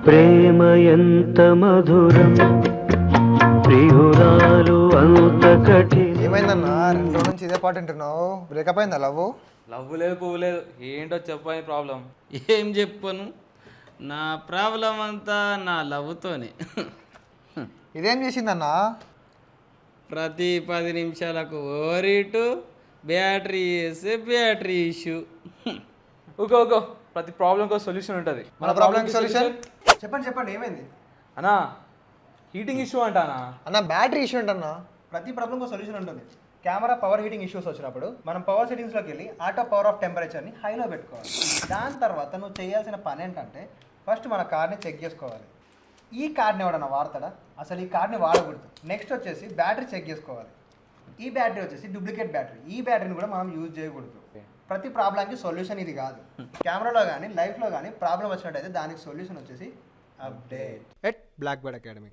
ప్రేమ ఎంత మధురం ప్రియురాలు అంత కఠిన. ఏమైందన్నా 2 రోజుల నుంచి ఇదే పాట వింటున్నావు? బ్రేకప్ అయిందా లవ్? లవ్ లేదు పువ్వు లేదు, ఏంటో చెప్పని ప్రాబ్లం. ఏం చెప్పను, నా ప్రాబ్లం అంతా నా లవ్తోనే. ఇదేం చేసిందన్నా? ప్రతి 10 నిమిషాలకు ఓరిటు బ్యాటరీ వేసే బ్యాటరీ ఇష్యూ. ఓకే ప్రతి ప్రాబ్లంకి ఒక సొల్యూషన్ ఉంటుంది. మన ప్రాబ్లం సొల్యూషన్ చెప్పండి ఏమైంది అన్నా? హీటింగ్ ఇష్యూ అంటానా? అన్న బ్యాటరీ ఇష్యూ ఏంటన్నా? ప్రతి ప్రాబ్లంకి సొల్యూషన్ ఉంటుంది. కెమెరా పవర్ హీటింగ్ ఇష్యూస్ వచ్చినప్పుడు మనం పవర్ సెట్టింగ్స్లోకి వెళ్ళి ఆటో పవర్ ఆఫ్ టెంపరేచర్ని హైలో పెట్టుకోవాలి. దాని తర్వాత నువ్వు చేయాల్సిన పని ఏంటంటే ఫస్ట్ మన కార్ని చెక్ చేసుకోవాలి. ఈ కార్డ్ని ఎవడన్నా వాడతాడా? అసలు ఈ కార్డ్ని వాడకూడదు. నెక్స్ట్ వచ్చేసి బ్యాటరీ చెక్ చేసుకోవాలి. ఈ బ్యాటరీ వచ్చేసి డూప్లికేట్ బ్యాటరీ. ఈ బ్యాటరీని కూడా మనం యూజ్ చేయకూడదు. ప్రతి ప్రాబ్లంకి సొల్యూషన్ ఇది కాదు. కెమెరాలో కానీ లైఫ్లో కానీ ప్రాబ్లం వచ్చినట్టయితే దానికి సొల్యూషన్ వచ్చేసి update at Black Bird academy.